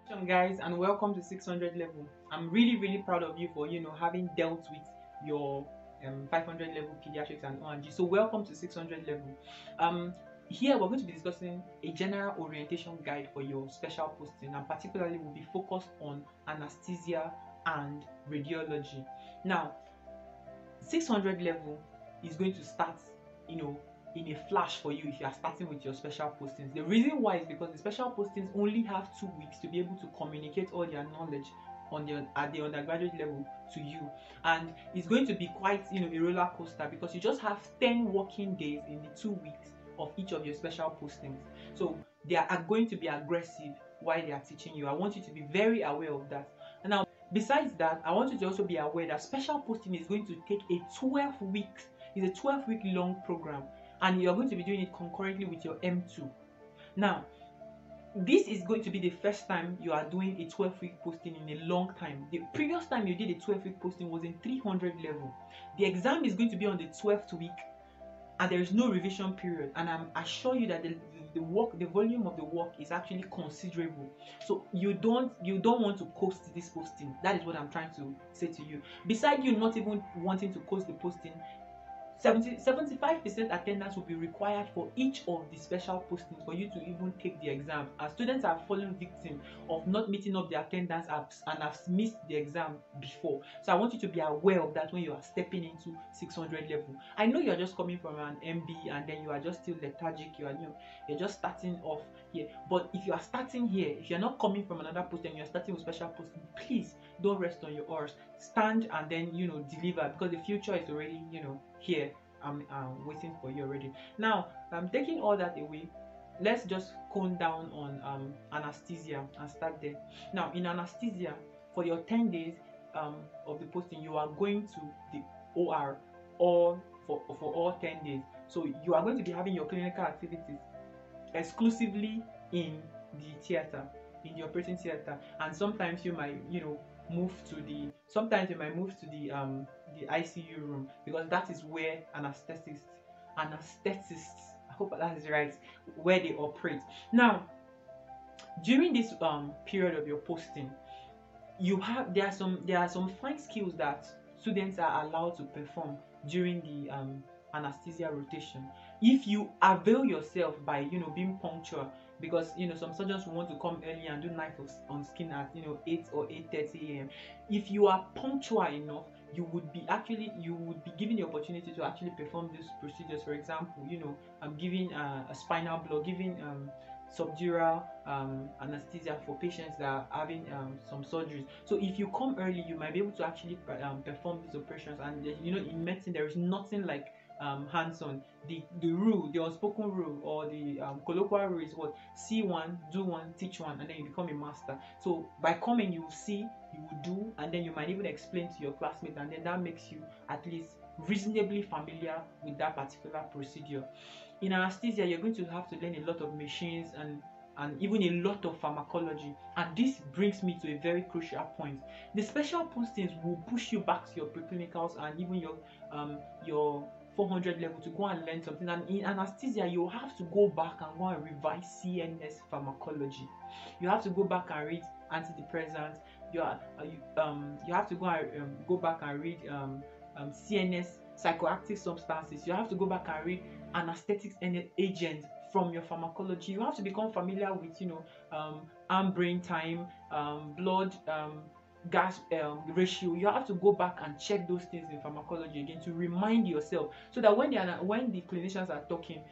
Guys, and welcome to 600 level. I'm really proud of you for having dealt with your 500 level pediatrics and ONG. So welcome to 600 level. um Here we're going to be discussing a general orientation guide for your special posting, and particularly we'll be focused on anesthesia and radiology. Now, 600 level is going to start, you know, in a flash for you if you are starting with your special postings. The reason why is because the special postings only have 2 weeks to be able to communicate all their knowledge on the at the undergraduate level to you, and it's going to be quite a roller coaster because you just have 10 working days in the 2 weeks of each of your special postings. So they are going to be aggressive while they are teaching you. I want you to be very aware of that. And now, besides that, I want you to also be aware that special posting is going to take a 12 weeks, it's a 12-week long program, and you're going to be doing it concurrently with your M2. Now, this is going to be the first time you are doing a 12-week posting in a long time. The previous time you did a 12-week posting was in 300 level. The exam is going to be on the 12th week, and there is no revision period, and I'm assure you that the volume of the work is actually considerable. So you don't want to coast this posting. That is what I'm trying to say to you. Beside you not even wanting to coast the posting, 75% attendance will be required for each of the special postings for you to even take the exam, and students are falling victim of not meeting up the attendance apps and have missed the exam before. So I want you to be aware of that when you are stepping into 600 level. I know you're just coming from an MB and then you are just still lethargic, you're just starting off here. But if you are starting here, if you're not coming from another post and you're starting with special posting, please don't rest on your oars. Stand and then deliver, because the future is already here. I'm waiting for you already. Now, taking all that away, let's just cone down on anesthesia and start there. Now, in anesthesia, for your 10 days of the posting, you are going to the OR all for all 10 days. So you are going to be having your clinical activities exclusively in the theater, in the operating theater, and sometimes you might move to the ICU room, because that is where anesthetists, I hope that is right, where they operate. Now, during this period of your posting, there are some fine skills that students are allowed to perform during the anesthesia rotation. If you avail yourself by being punctual, because some surgeons will want to come early and do knife on skin at 8 or 8:30 a.m. If you are punctual enough, you would be given the opportunity to actually perform these procedures. For example, giving a spinal block, giving subdural anesthesia for patients that are having some surgeries. So if you come early, you might be able to actually perform these operations. And in medicine, there is nothing like hands-on. The rule, the unspoken rule, or the colloquial rule is what: see one, do one, teach one, and then you become a master. So by coming, you will see, you will do, and then you might even explain to your classmates, and then that makes you at least reasonably familiar with that particular procedure. In anesthesia, you're going to have to learn a lot of machines and even a lot of pharmacology. And this brings me to a very crucial point. The special postings will push you back to your preclinicals and even your 400 level to go and learn something. And in anesthesia, you have to go back and go and revise CNS pharmacology. You have to go back and read antidepressants. You have to go back and read CNS psychoactive substances. You have to go back and read anesthetics and agents from your pharmacology. You have to become familiar with arm brain time, blood gas ratio. You have to go back and check those things in pharmacology again to remind yourself, so that when the clinicians are talking,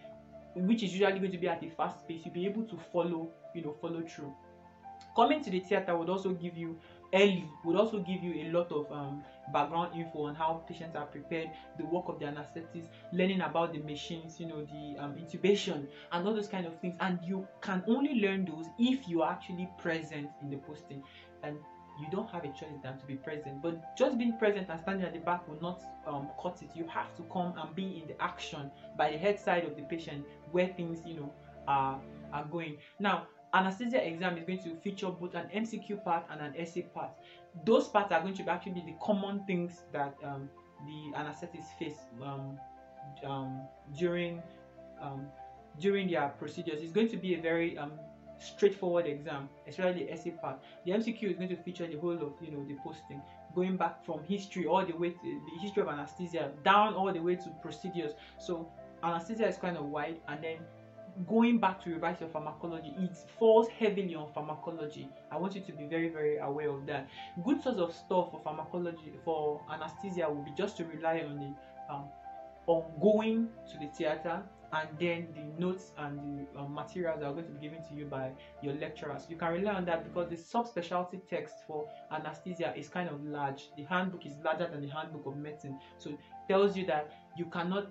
which is usually going to be at a fast pace, you'll be able to follow through. Coming to the theater would also give you a lot of background info on how patients are prepared, the work of the anesthetists, learning about the machines, the intubation and all those kind of things. And you can only learn those if you are actually present in the posting, and you don't have a choice than to be present. But just being present and standing at the back will not cut it. You have to come and be in the action by the head side of the patient, where things are going. Now, anesthesia exam is going to feature both an MCQ part and an essay part. Those parts are going to be actually the common things that the anesthetists face um, during um, during their procedures. It's going to be a very straightforward exam, especially the essay part. The MCQ is going to feature the whole of the posting, going back from history all the way to the history of anesthesia down all the way to procedures. So anesthesia is kind of wide, and then going back to revise your pharmacology, it falls heavily on pharmacology. I want you to be very, very aware of that. Good source of stuff for pharmacology, for anesthesia, will be just to rely on the on going to the theater, and then the notes and the materials that are going to be given to you by your lecturers. You can rely on that because the subspecialty text for anesthesia is kind of large. The handbook is larger than the handbook of medicine, so it tells you that you cannot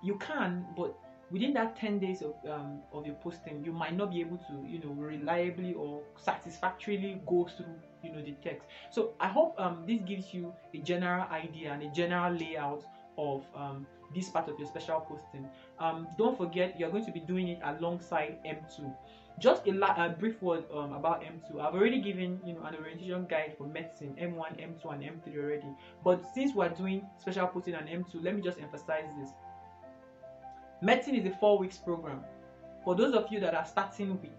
you can, but within that 10 days of your posting, you might not be able to reliably or satisfactorily go through the text. So I hope this gives you a general idea and a general layout of this part of your special posting. Don't forget, you're going to be doing it alongside M2. Just a brief word about M2. I've already given an orientation guide for medicine M1, M2, and M3 already. But since we're doing special posting on M2, let me just emphasize this. Medicine is a 4 weeks program. For those of you that are starting with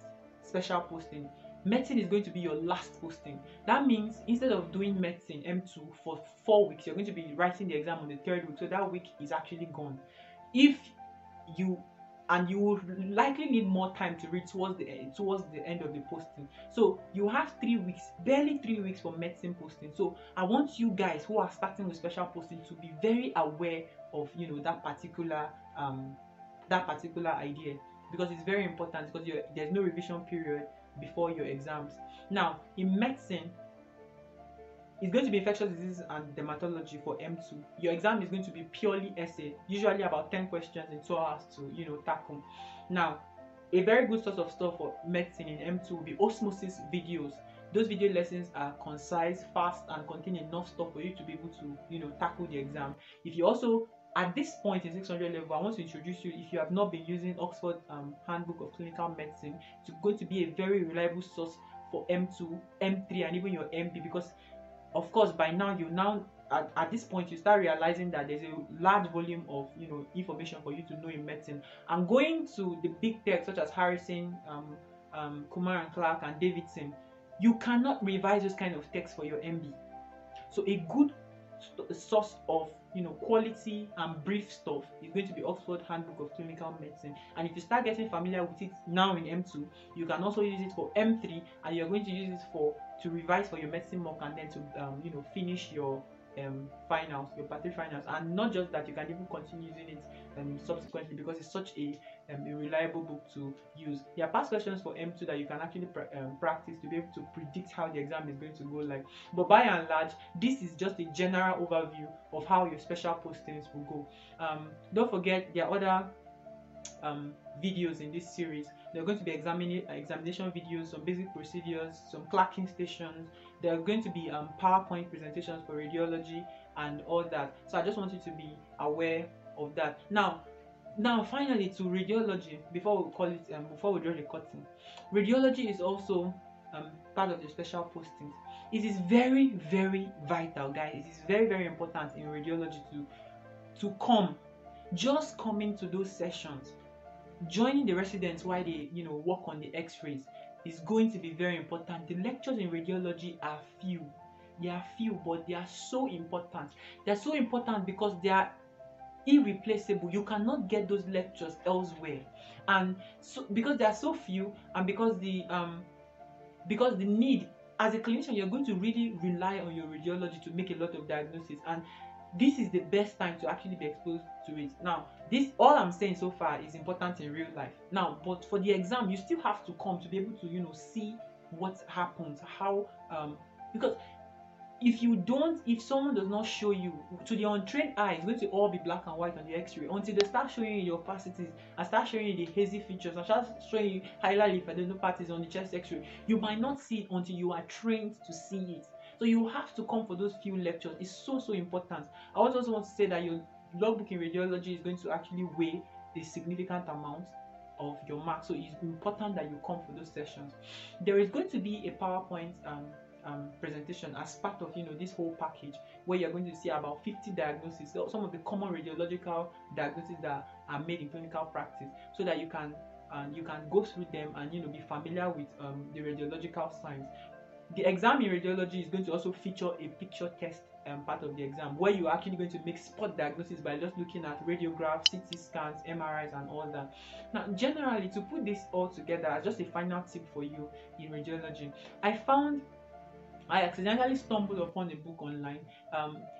special posting, medicine is going to be your last posting. That means instead of doing medicine M2 for 4 weeks, you're going to be writing the exam on the 3rd week. So that week is actually gone. If you will likely need more time to read towards the end of the posting. So you have 3 weeks, barely 3 weeks for medicine posting. So I want you guys who are starting with special posting to be very aware of that particular idea, because it's very important, because there's no revision period before your exams. Now in medicine, it's going to be infectious diseases and dermatology for M2. Your exam is going to be purely essay, usually about 10 questions in 2 hours to tackle. Now a very good source of stuff for medicine in M2 will be osmosis videos. Those video lessons are concise, fast, and contain enough stuff for you to be able to tackle the exam. If you also, at this point in 600 level, I want to introduce you, if you have not been using Oxford Handbook of Clinical Medicine, it's going to be a very reliable source for M2, M3, and even your MP, because of course by now at this point you start realizing that there's a large volume of information for you to know in medicine. And going to the big text such as Harrison, Kumar and Clark, and Davidson, you cannot revise those kind of text for your MB. So a good source of quality and brief stuff is going to be Oxford Handbook of Clinical Medicine. And if you start getting familiar with it now in M2, you can also use it for M3, and you're going to use it to revise for your medicine mock, and then to finish your finals, your part 3 finals. And not just that, you can even continue using it subsequently, because it's such a reliable book to use. There are past questions for M2 that you can actually practice to be able to predict how the exam is going to go like. But by and large, this is just a general overview of how your special postings will go. Don't forget, there are other videos in this series. There are going to be examination videos, some basic procedures, some clacking stations. There are going to be PowerPoint presentations for radiology and all that. So I just want you to be aware of that. Now finally, to radiology, before we call it before we draw the curtain, radiology is also part of the special postings. It is very, very vital, guys. It is very, very important in radiology to just coming to those sessions, joining the residents while they work on the x-rays is going to be very important. The lectures in radiology are few. They are few, but they are so important. They are so important because they are irreplaceable. You cannot get those lectures elsewhere. And so because they are so few, and because the need, as a clinician, you're going to really rely on your radiology to make a lot of diagnoses, and this is the best time to actually be exposed to it. Now, this, all I'm saying so far, is important in real life. Now, but for the exam, you still have to come to be able to see what happens, how because if someone does not show you, to the untrained eye, it's going to all be black and white on the x-ray until they start showing you the opacities and start showing you the hazy features and start showing you highlight lymphadenopathies on the chest x-ray. You might not see it until you are trained to see it. So you have to come for those few lectures. It's so important. I also want to say that your logbook in radiology is going to actually weigh a significant amount of your marks. So it's important that you come for those sessions. There is going to be a PowerPoint presentation as part of this whole package, where you're going to see about 50 diagnoses, so some of the common radiological diagnoses that are made in clinical practice, so that you can and you can go through them and be familiar with the radiological signs. The exam in radiology is going to also feature a picture test part of the exam, where you're actually going to make spot diagnosis by just looking at radiographs, CT scans, MRIs, and all that. Now, generally, to put this all together as just a final tip for you in radiology, I accidentally stumbled upon a book online.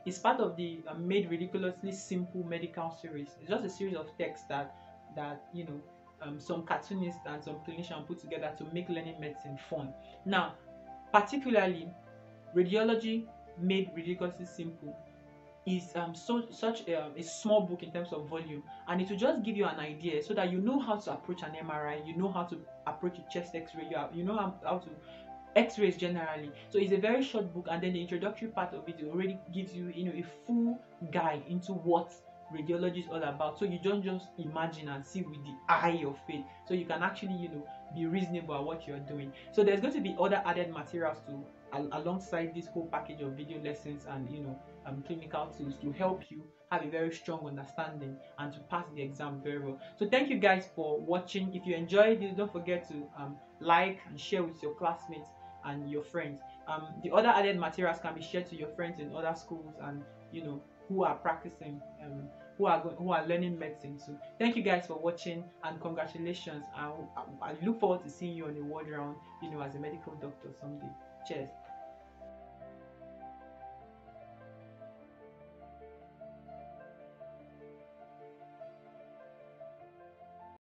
It's part of the Made Ridiculously Simple Medical series. It's just a series of texts that some cartoonists and some clinicians put together to make learning medicine fun. Now, particularly, Radiology Made Ridiculously Simple is such a small book in terms of volume, and it will just give you an idea so that you know how to approach an MRI, you know how to approach a chest X-ray, you know how to X-rays generally. So it's a very short book, and then the introductory part of it already gives you a full guide into what radiology is all about. So you don't just imagine and see with the eye of faith. So you can actually be reasonable at what you're doing. So there's going to be other added materials to alongside this whole package of video lessons and clinical tools to help you have a very strong understanding and to pass the exam very well. So thank you guys for watching. If you enjoyed this, don't forget to like and share with your classmates and your friends. The other added materials can be shared to your friends in other schools and who are practicing, who are learning medicine. So thank you guys for watching and congratulations. I look forward to seeing you on the world round, as a medical doctor someday. Cheers.